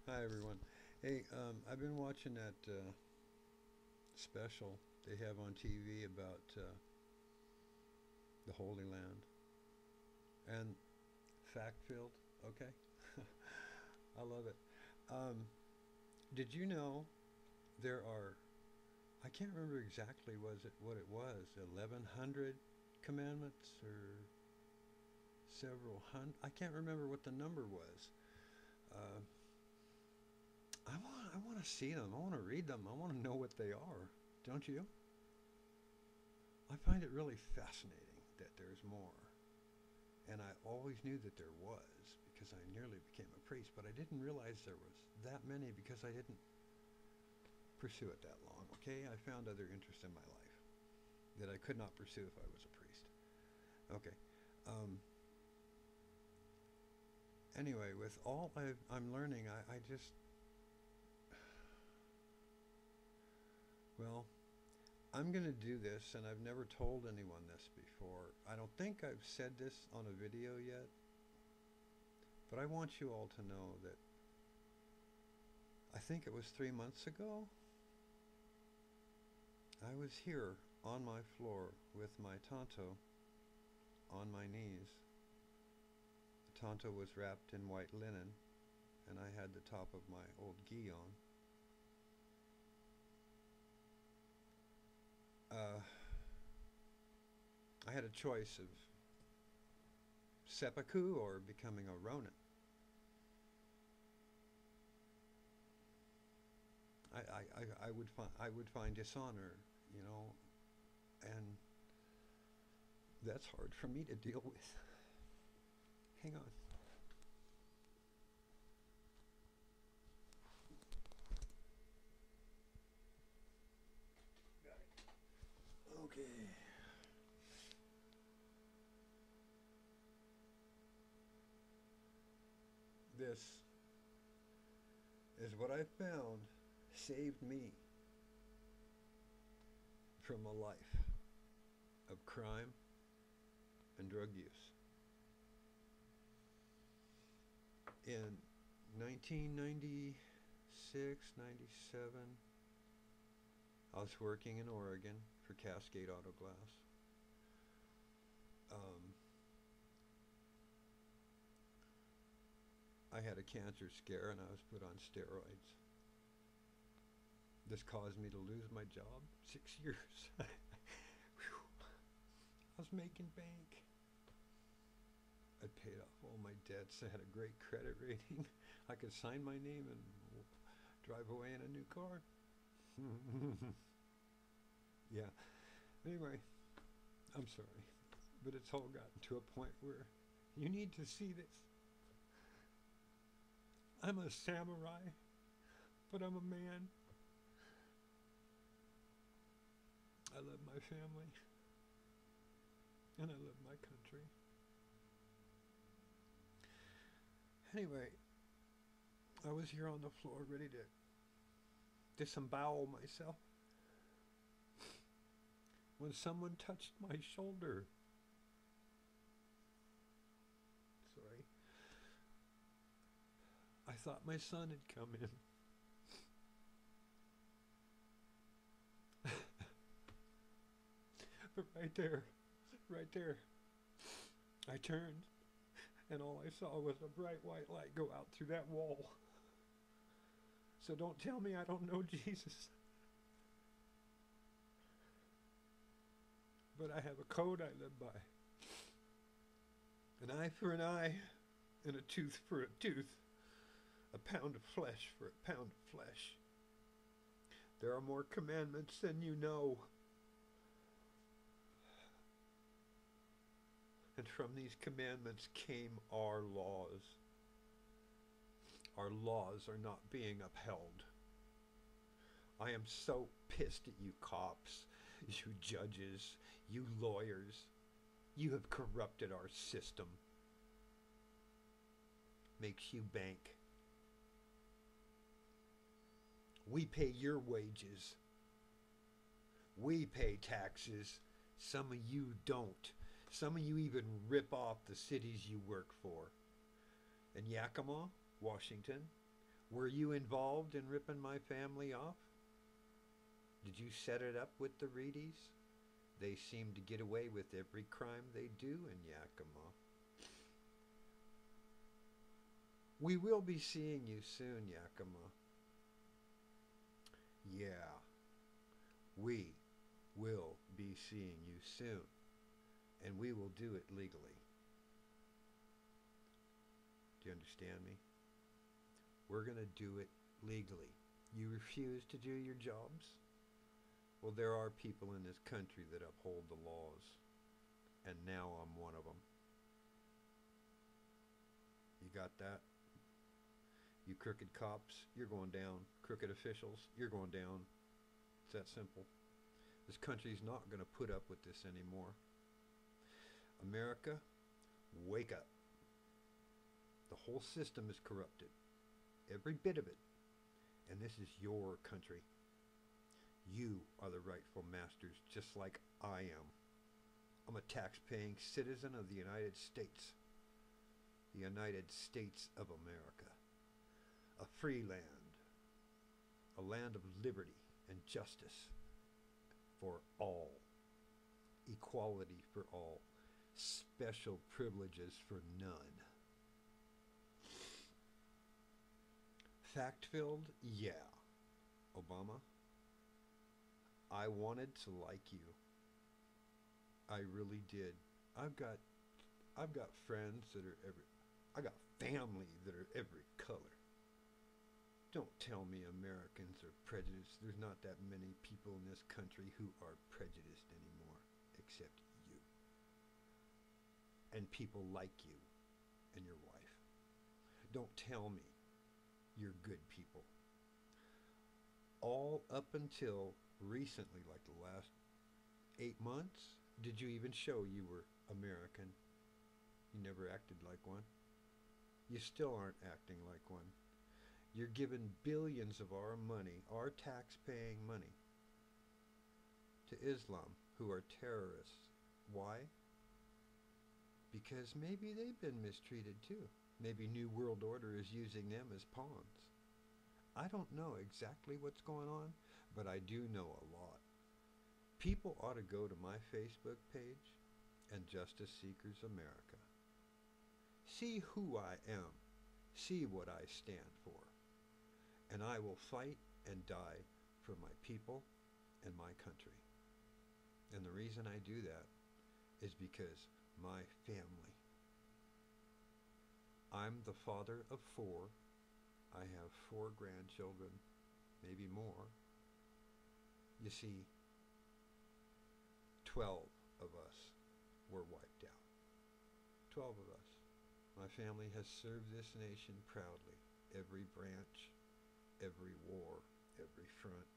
Hi everyone. Hey, I've been watching that special they have on TV about the Holy Land and fact-filled. Okay, I love it. Um, did you know there are? I can't remember exactly was it what it was. 1,100 commandments or several hundred. I can't remember what the number was. Uh, I want to see them. I want to read them. I want to know what they are. Don't you? I find it really fascinating that there's more. And I always knew that there was because I nearly became a priest, but I didn't realize there was that many because I didn't pursue it that long. Okay, I found other interests in my life that I could not pursue if I was a priest. Okay. Um, anyway, with all I'm learning, I just, well, I'm going to do this, and I've never told anyone this before. I don't think I've said this on a video yet, but I want you all to know that I think it was 3 months ago. I was here on my floor with my Tonto on my knees. The Tonto was wrapped in white linen, and I had the top of my old gi on. Uh, I had a choice of seppuku or becoming a ronin. I would find dishonor, you know, and that's hard for me to deal with. Hang on. Okay. This is what I found saved me from a life of crime and drug use. In 1996, 97, I was working in Oregon for Cascade Auto Glass. Um, I had a cancer scare and I was put on steroids. This caused me to lose my job. 6 years. I was making bank. I paid off all my debts. I had a great credit rating. I could sign my name and drive away in a new car. Yeah. Anyway, I'm sorry. But it's all gotten to a point where you need to see this. I'm a samurai, but I'm a man. I love my family and I love my country. Anyway, I was here on the floor ready to disembowel myself when someone touched my shoulder. Sorry. I thought my son had come in. But right there, I turned and all I saw was a bright white light go out through that wall. So don't tell me I don't know Jesus. But I have a code I live by. An eye for an eye and a tooth for a tooth. A pound of flesh for a pound of flesh. There are more commandments than you know. And from these commandments came our laws. Our laws are not being upheld. I am so pissed at you cops, you judges, you lawyers. You have corrupted our system. Makes you bank. We pay your wages. We pay taxes. Some of you don't. Some of you even rip off the cities you work for. In Yakima, Washington, Were you involved in ripping my family off? Did you set it up with the Reedies? They seem to get away with every crime they do in Yakima. We will be seeing you soon, Yakima. Yeah, we will be seeing you soon, and we will do it legally. Do you understand me? We're going to do it legally. You refuse to do your jobs? Well, there are people in this country that uphold the laws, and now I'm one of them. You got that? You crooked cops, you're going down. Crooked officials, you're going down. It's that simple. This country's not going to put up with this anymore. America, wake up. The whole system is corrupted. Every bit of it. And this is your country. You are the rightful masters, just like I am. I'm a tax-paying citizen of the United States. The United States of America. A free land. A land of liberty and justice for all. Equality for all. Special privileges for none. Fact-filled? Yeah. Obama, I wanted to like you. I really did. I've got friends that are I got family that are every color. Don't tell me Americans are prejudiced. There's not that many people in this country who are prejudiced anymore, except you. And people like you and your wife. Don't tell me you're good people. All up until recently, like the last 8 months, did you even show you were American? You never acted like one. You still aren't acting like one. You're giving billions of our money, our tax-paying money, to Islam, who are terrorists. Why? Because maybe they've been mistreated too. Maybe New World Order is using them as pawns. I don't know exactly what's going on, but I do know a lot. People ought to go to my Facebook page and Justice Seekers America. See who I am. See what I stand for. And I will fight and die for my people and my country. And the reason I do that is because my family. I'm the father of 4. I have 4 grandchildren, maybe more. You see, 12 of us were wiped out. 12 of us. My family has served this nation proudly. Every branch, every war, every front.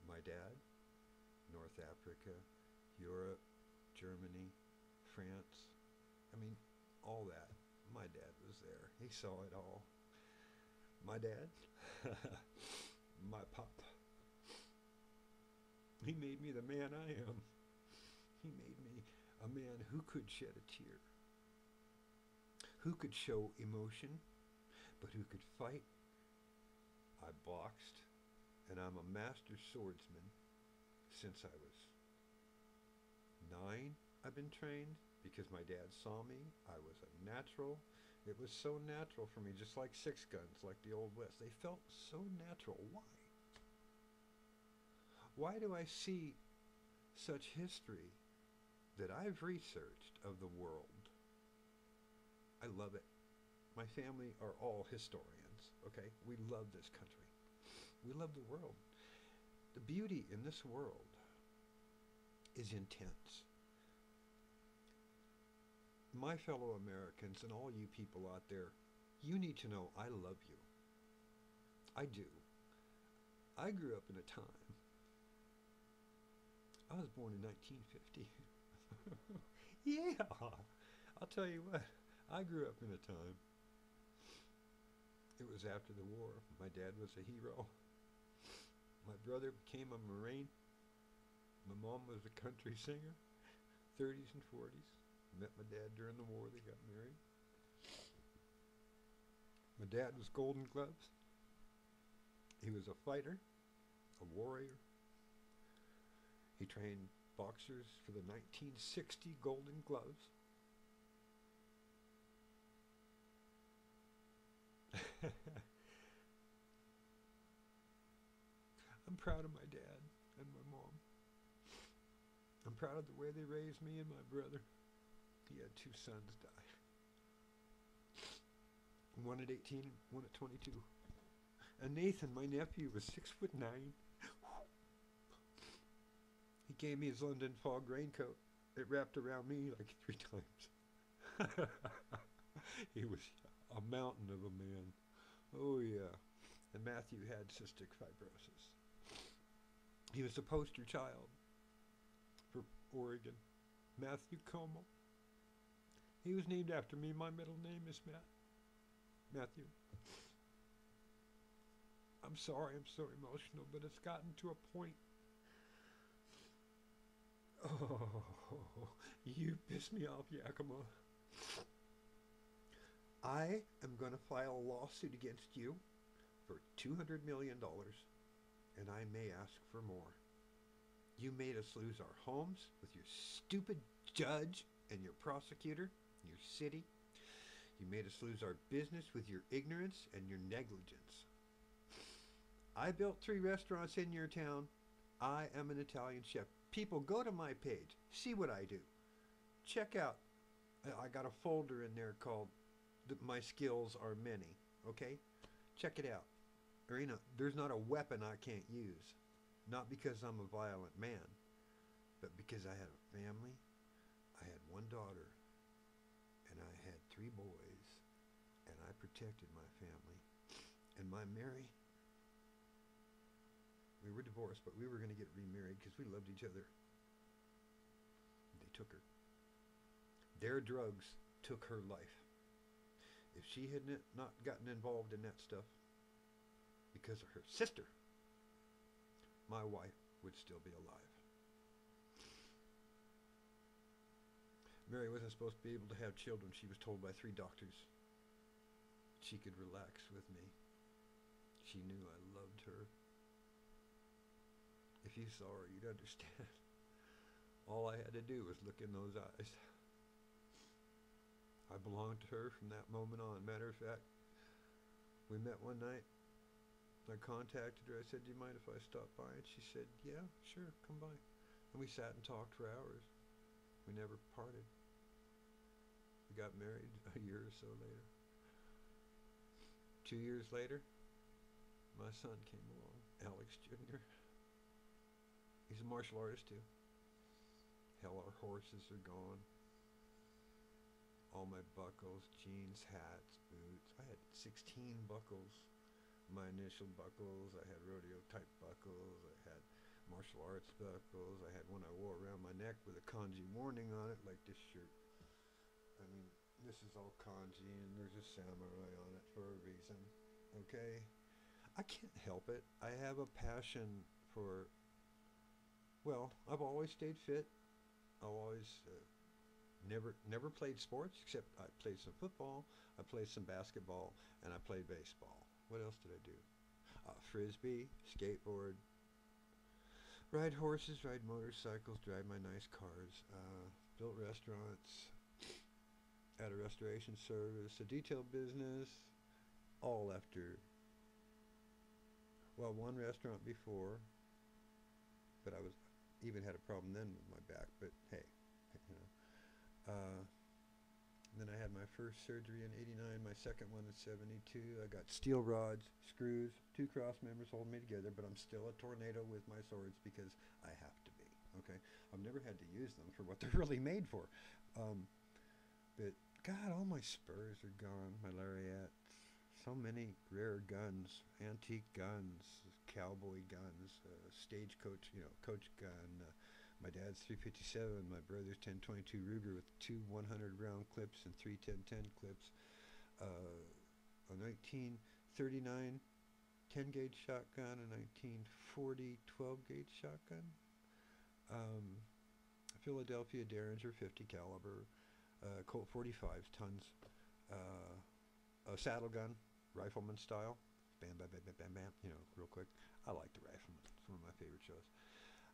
My dad, North Africa, Europe, Germany, France. I mean, all that. My dad was there. He saw it all. My dad, my pop. He made me the man I am. He made me a man who could shed a tear, who could show emotion, but who could fight. I boxed, and I'm a master swordsman since I was 9. I've been trained because my dad saw me. I was a natural. It was so natural for me, just like 6 guns, like the Old West. They felt so natural. Why? Why do I see such history that I've researched of the world? I love it. My family are all historians, okay? We love this country. We love the world. The beauty in this world is intense. My fellow Americans and all you people out there, you need to know I love you. I do. I grew up in a time. I was born in 1950. Yeah, I'll tell you what. I grew up in a time. It was after the war. My dad was a hero. My brother became a Marine. My mom was a country singer, 30s and 40s. Met my dad during the war. They got married. My dad was Golden Gloves. He was a fighter, a warrior. He trained boxers for the 1960 Golden Gloves. I'm proud of my dad and my mom. I'm proud of the way they raised me and my brother. He had two sons die. One at 18, one at 22. And Nathan, my nephew, was 6'9". He gave me his London fog raincoat. It wrapped around me like 3 times. He was a mountain of a man. Oh yeah. And Matthew had cystic fibrosis. He was the poster child for Oregon. Matthew Como. He was named after me. My middle name is Matthew. I'm sorry I'm so emotional, but it's gotten to a point. Oh, you piss me off, Yakima. I am going to file a lawsuit against you for $200 million, and I may ask for more. You made us lose our homes with your stupid judge and your prosecutor, your city. You made us lose our business with your ignorance and your negligence. I built 3 restaurants in your town. I am an Italian chef. People, go to my page. See what I do. Check out. I got a folder in there called My Skills Are Many. Okay? Check it out. There's not a weapon I can't use. Not because I'm a violent man, but because I had a family. I had 1 daughter, and I had 3 boys, and I protected my family. And my Mary, we were divorced, but we were going to get remarried because we loved each other. They took her. Their drugs took her life. If she had not gotten involved in that stuff because of her sister, my wife would still be alive. Mary wasn't supposed to be able to have children. She was told by 3 doctors she could relax with me. She knew I loved her. If you saw her, you'd understand. All I had to do was look in those eyes. I belonged to her from that moment on. Matter of fact, we met one night. I contacted her. I said, do you mind if I stop by? And she said, yeah, sure, come by. And we sat and talked for hours. We never parted. We got married a year or so later. 2 years later, my son came along, Alex Jr. He's a martial artist too. Hell, our horses are gone. All my buckles, jeans, hats, boots. I had 16 buckles. My initial buckles. I had rodeo type buckles. I had martial arts buckles. I had one I wore around my neck with a kanji warning on it, like this shirt. I mean, this is all kanji and there's a samurai on it for a reason. Okay? I can't help it. I have a passion for, well, I've always stayed fit. I've always never played sports, except I played some football, I played some basketball, and I played baseball. What else did I do? Frisbee, skateboard, ride horses, ride motorcycles, drive my nice cars, built restaurants, had a restoration service, a detail business, all after, well, 1 restaurant before, but I was even had a problem then with my back, but hey, you know. Then I had my first surgery in '89, my second one in '72. I got steel rods, screws, 2 cross members holding me together, but I'm still a tornado with my swords because I have to be, okay? I've never had to use them for what they're really made for. But God, all my spurs are gone, my lariats. So many rare guns, antique guns, cowboy guns, stagecoach, coach gun. My dad's .357, my brother's 10-22 Ruger with 2 100-round clips and 3 10-10 clips. A 1939 10-gauge shotgun, a 1940 12-gauge shotgun. A Philadelphia Derringer 50 caliber, Colt 45 tons. A saddle gun, rifleman style, bam, bam, bam, bam, bam, bam, real quick. I like The Rifleman. It's one of my favorite shows.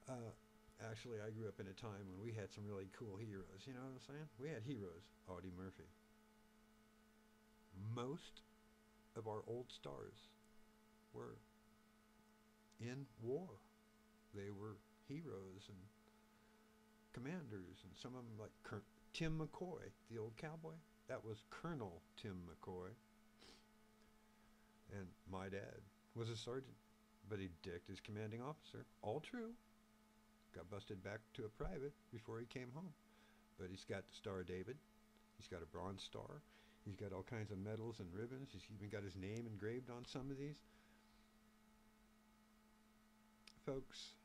Uh, Actually, I grew up in a time when we had some really cool heroes. You know what I'm saying? We had heroes. Audie Murphy. Most of our old stars were in war. They were heroes and commanders, and some of them like Tim McCoy, the old cowboy. That was Colonel Tim McCoy. And my dad was a sergeant, but he dicked his commanding officer. All true. Got busted back to a private before he came home. But he's got the Star of David. He's got a Bronze Star. He's got all kinds of medals and ribbons. He's even got his name engraved on some of these. Folks,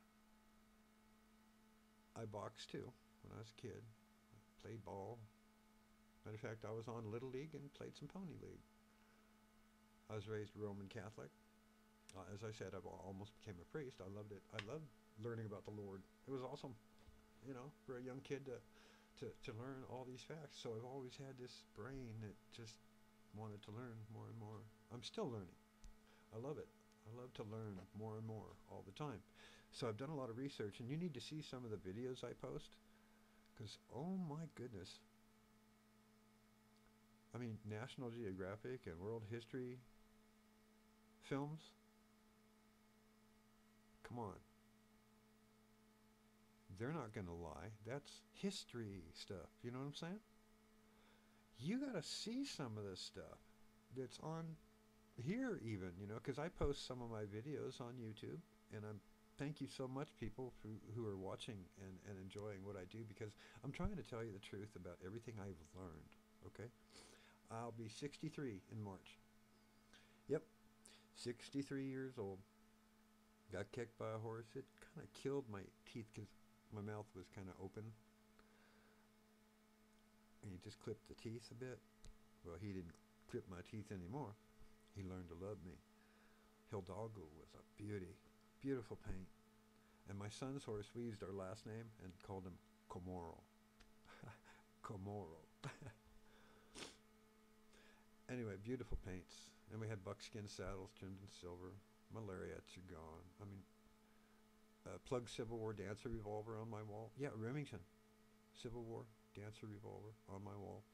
I boxed too when I was a kid. I played ball. Matter of fact, I was on Little League and played some Pony League. I was raised Roman Catholic. As I said, I almost became a priest. I loved it. I loved learning about the Lord. It was awesome, for a young kid to learn all these facts. So I've always had this brain that just wanted to learn more and more. I'm still learning. I love it. I love to learn more and more all the time. So I've done a lot of research, and you need to see some of the videos I post, because, oh my goodness. I mean, National Geographic and World History films. Come on. They're not going to lie. That's history stuff. You know what I'm saying? You got to see some of this stuff that's on here even, because I post some of my videos on YouTube, and thank you so much, people who are watching and enjoying what I do, because I'm trying to tell you the truth about everything I've learned, okay? I'll be 63 in March. Yep, 63 years old. Got kicked by a horse. It kind of killed my teeth because my mouth was kind of open. And he just clipped the teeth a bit. Well, he didn't clip my teeth anymore. He learned to love me. Hidalgo was a beauty. Beautiful paint. And my son's horse, we used our last name and called him Comoro. Comoro. Anyway, beautiful paints. And we had buckskin saddles trimmed in silver. My lariats are gone. I mean, Plug Civil War Dancer revolver on my wall. Yeah, Remington Civil War Dancer revolver on my wall.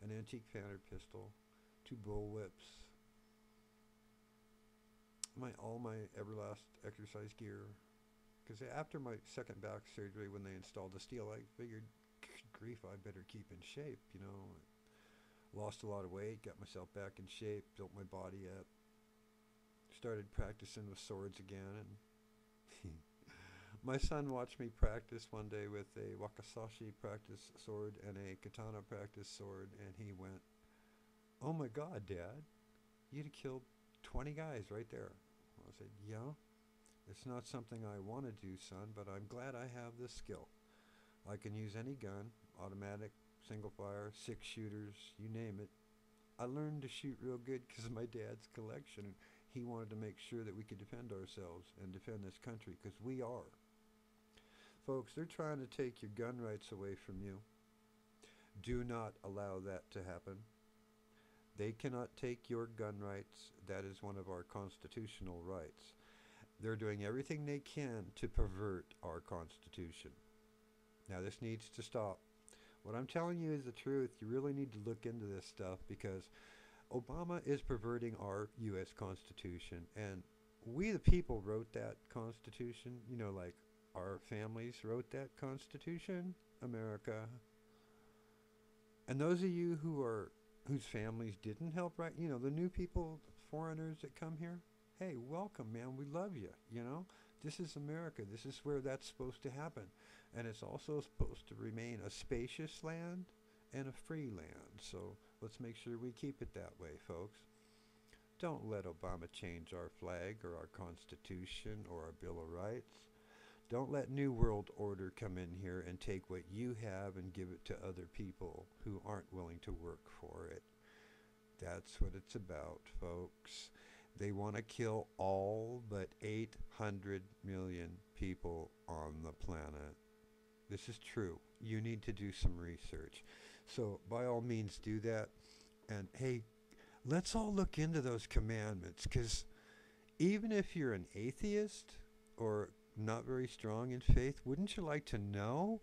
An antique Fanner pistol. 2 bull whips. All my Everlast exercise gear. Because after my second back surgery, when they installed the steel, I figured, grief, I better keep in shape, Lost a lot of weight, got myself back in shape, built my body up. Started practicing with swords again, and my son watched me practice one day with a wakizashi practice sword and a katana practice sword, and he went, "Oh my God, Dad, you'd have killed 20 guys right there." I said, "Yeah, it's not something I want to do, son, but I'm glad I have this skill. I can use any gun, automatic, single fire, 6 shooters, you name it. I learned to shoot real good because of my dad's collection, and he wanted to make sure that we could defend ourselves and defend this country, because we are." Folks, they're trying to take your gun rights away from you. Do not allow that to happen. They cannot take your gun rights. That is one of our constitutional rights. They're doing everything they can to pervert our Constitution. Now, this needs to stop. What I'm telling you is the truth. You really need to look into this stuff, because Obama is perverting our U.S. Constitution. And we, the people, wrote that Constitution. Like our families wrote that Constitution, America. And those of you whose families didn't help write, the new people, foreigners that come here, hey, welcome, man. We love you, This is America. This is where that's supposed to happen. And it's also supposed to remain a spacious land and a free land. So let's make sure we keep it that way, folks. Don't let Obama change our flag or our Constitution or our Bill of Rights. Don't let New World Order come in here and take what you have and give it to other people who aren't willing to work for it. That's what it's about, folks. They want to kill all but 800 million people on the planet. This is true. You need to do some research. So by all means do that. And hey, let's all look into those commandments, because Even if you're an atheist or not very strong in faith, wouldn't you like to know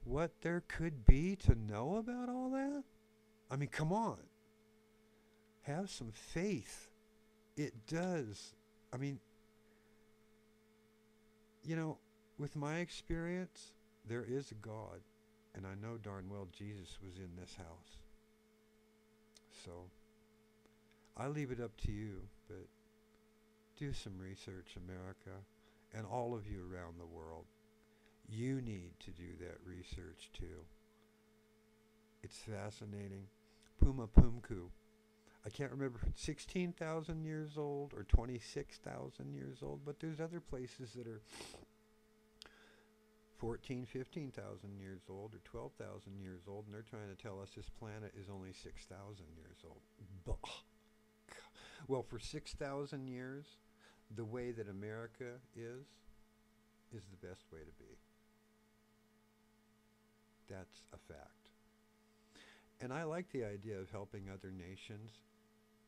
what there could be to know about all that? I mean, come on. Have some faith. It does. I mean, with my experience, there is a God. And I know darn well Jesus was in this house. So, I leave it up to you, but do some research, America, and all of you around the world. You need to do that research too. It's fascinating. Puma Pumku. I can't remember if it's 16,000 years old or 26,000 years old, but there's other places that are 14, 15,000 years old or 12,000 years old, and they're trying to tell us this planet is only 6,000 years old. Bah. Well, for 6,000 years, the way that America is the best way to be. That's a fact. And I like the idea of helping other nations,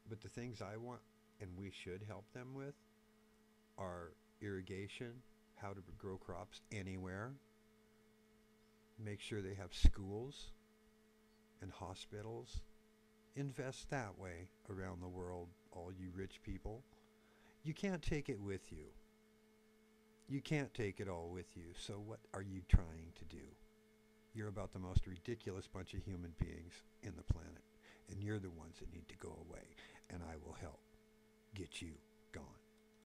but the things I want and we should help them with are irrigation, how to grow crops anywhere, make sure they have schools and hospitals. Invest that way around the world, all you rich people. You can't take it with you. You can't take it all with you, so what are you trying to do? You're about the most ridiculous bunch of human beings in the planet, and you're the ones that need to go away, and I will help get you gone.